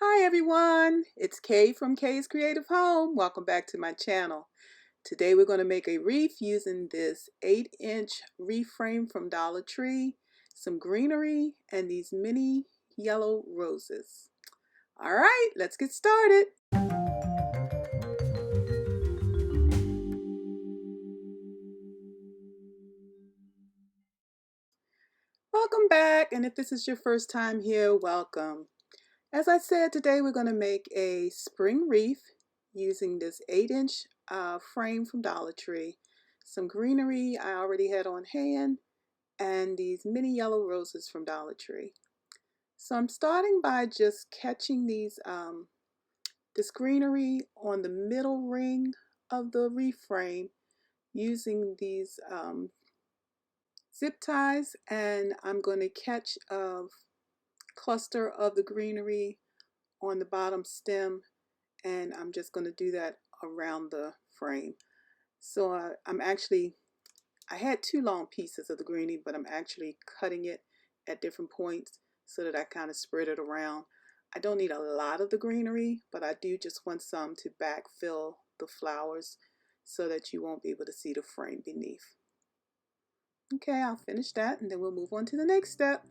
Hi everyone, it's Kay from Kay's Creative Home. Welcome back to my channel. Today we're going to make a wreath using this 8-inch wreath frame from Dollar Tree, some greenery, and these mini yellow roses. All right, let's get started. Welcome back, and if this is your first time here, welcome. As I said, today we're going to make a spring wreath using this 8-inch frame from Dollar Tree, some greenery I already had on hand, and these mini yellow roses from Dollar Tree. So I'm starting by just catching this greenery on the middle ring of the wreath frame using these zip ties, and I'm going to catch a cluster of the greenery on the bottom stem, and I'm just going to do that around the frame. So I had two long pieces of the greenery, but I'm actually cutting it at different points so that I kind of spread it around. I don't need a lot of the greenery, but I do just want some to backfill the flowers so that you won't be able to see the frame beneath. Okay, I'll finish that and then we'll move on to the next step.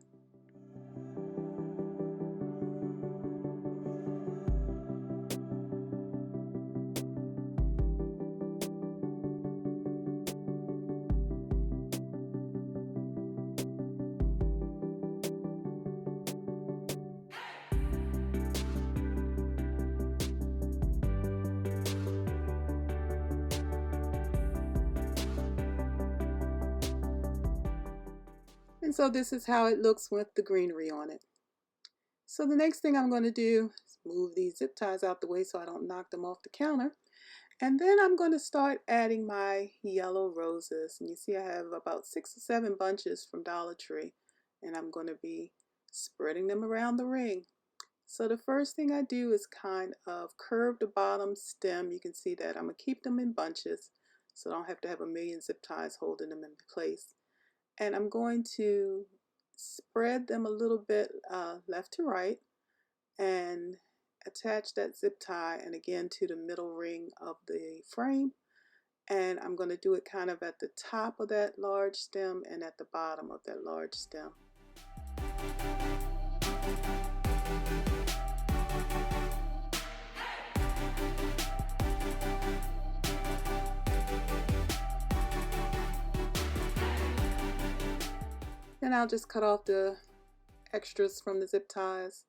And so this is how it looks with the greenery on it. So the next thing I'm going to do is move these zip ties out the way so I don't knock them off the counter. And then I'm going to start adding my yellow roses. And you see I have about 6 or 7 bunches from Dollar Tree. And I'm going to be spreading them around the ring. So the first thing I do is kind of curve the bottom stem. You can see that I'm going to keep them in bunches so I don't have to have a million zip ties holding them in place. And I'm going to spread them a little bit left to right and attach that zip tie and again to the middle ring of the frame, and I'm going to do it kind of at the top of that large stem and at the bottom of that large stem. Then I'll just cut off the extras from the zip ties,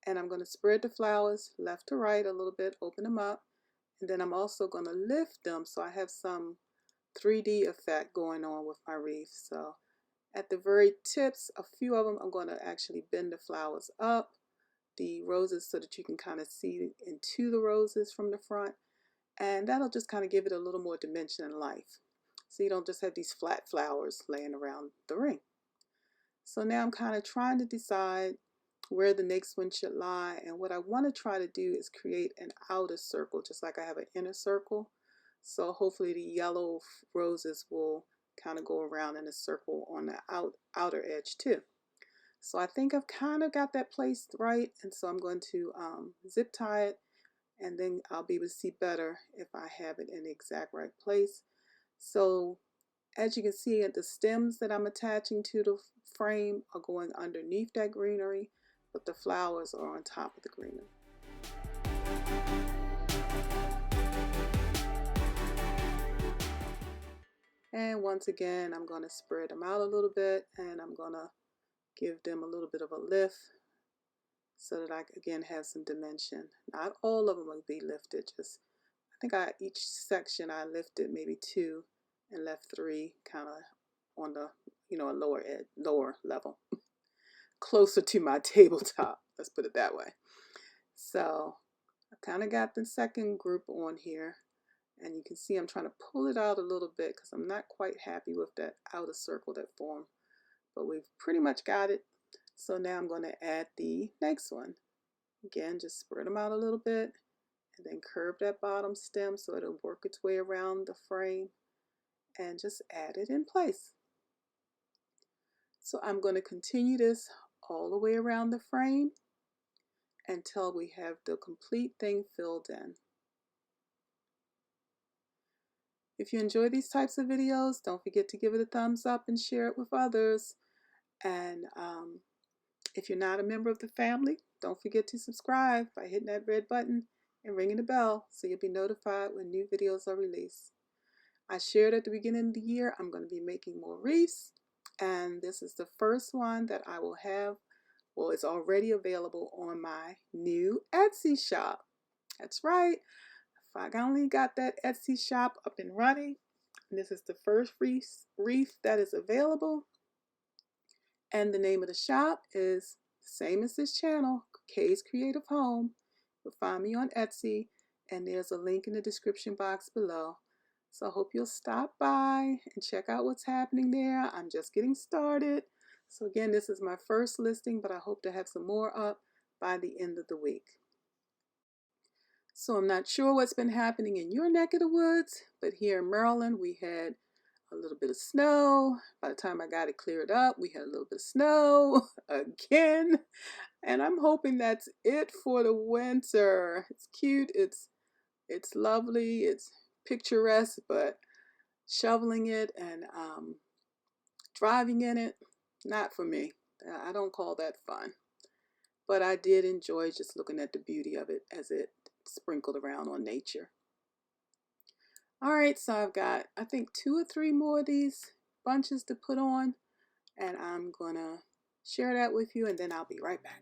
and I'm going to spread the flowers left to right a little bit, open them up, and then I'm also going to lift them so I have some 3D effect going on with my wreath. So at the very tips, a few of them, I'm going to actually bend the flowers up, the roses, so that you can kind of see into the roses from the front, and that'll just kind of give it a little more dimension and life. So you don't just have these flat flowers laying around the ring. So now I'm kind of trying to decide where the next one should lie, and what I want to try to do is create an outer circle just like I have an inner circle. So hopefully the yellow roses will kind of go around in a circle on the outer edge too. So I think I've kind of got that placed right, and so I'm going to zip tie it, and then I'll be able to see better if I have it in the exact right place. So as you can see, the stems that I'm attaching to the frame are going underneath that greenery, but the flowers are on top of the greenery. And once again, I'm going to spread them out a little bit, and I'm going to give them a little bit of a lift so that I again have some dimension. Not all of them will be lifted, just I think each section I lifted maybe 2 and left 3 kind of on the a lower level, closer to my tabletop, let's put it that way. So I kind of got the second group on here, and you can see I'm trying to pull it out a little bit because I'm not quite happy with that outer circle that formed, but we've pretty much got it. So now I'm going to add the next one. Again, just spread them out a little bit and then curve that bottom stem so it'll work its way around the frame, and just add it in place. So I'm going to continue this all the way around the frame, until we have the complete thing filled in. If you enjoy these types of videos, don't forget to give it a thumbs up and share it with others. And if you're not a member of the family, don't forget to subscribe by hitting that red button and ringing the bell so you'll be notified when new videos are released. I shared at the beginning of the year I'm going to be making more wreaths, and this is the first one that I will have. Well, it's already available on my new Etsy shop. That's right. I finally got that Etsy shop up and running. This is the first wreath that is available. And the name of the shop is the same as this channel, KaysCreativeHome. You'll find me on Etsy, and there's a link in the description box below. So I hope you'll stop by and check out what's happening there. I'm just getting started. So again, this is my first listing, but I hope to have some more up by the end of the week. So I'm not sure what's been happening in your neck of the woods, but here in Maryland, we had a little bit of snow. By the time I got it cleared up, we had a little bit of snow again. And I'm hoping that's it for the winter. It's cute, it's lovely, it's picturesque, but shoveling it and driving in it, not for me. I don't call that fun. But I did enjoy just looking at the beauty of it as it sprinkled around on nature. All right, so I've got, I think, 2 or 3 more of these bunches to put on, and I'm gonna share that with you, and then I'll be right back.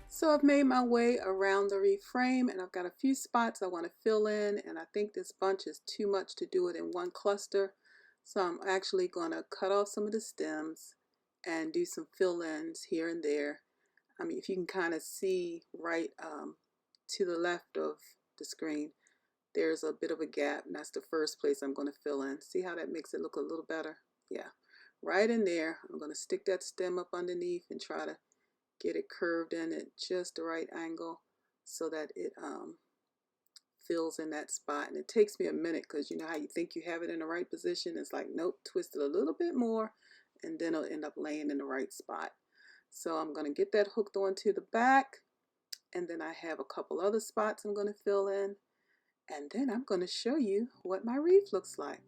So I've made my way around the wreath frame, and I've got a few spots I want to fill in, and I think this bunch is too much to do it in one cluster. So I'm actually going to cut off some of the stems and do some fill-ins here and there. I mean, if you can kind of see right to the left of the screen, there's a bit of a gap, and that's the first place I'm going to fill in. See how that makes it look a little better? Yeah, right in there. I'm going to stick that stem up underneath and try to get it curved in at just the right angle so that it fills in that spot. And it takes me a minute, because you know how you think you have it in the right position, it's like, nope, twist it a little bit more, and then it'll end up laying in the right spot. So I'm going to get that hooked onto the back, and then I have a couple other spots I'm going to fill in, and then I'm going to show you what my wreath looks like.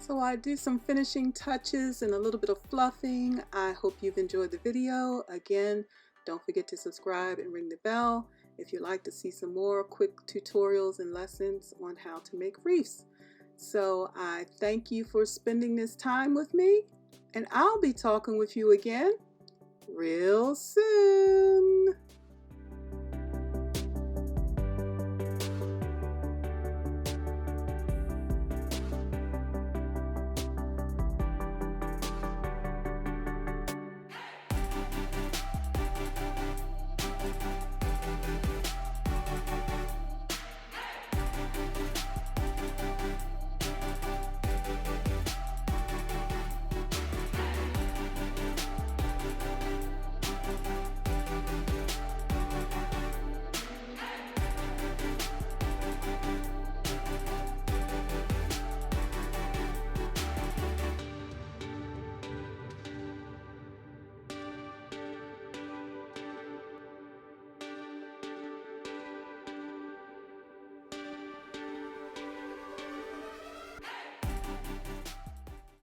So I do some finishing touches and a little bit of fluffing. I hope you've enjoyed the video. Again, Don't forget to subscribe and ring the bell if you'd like to see some more quick tutorials and lessons on how to make wreaths. So I thank you for spending this time with me, and I'll be talking with you again real soon.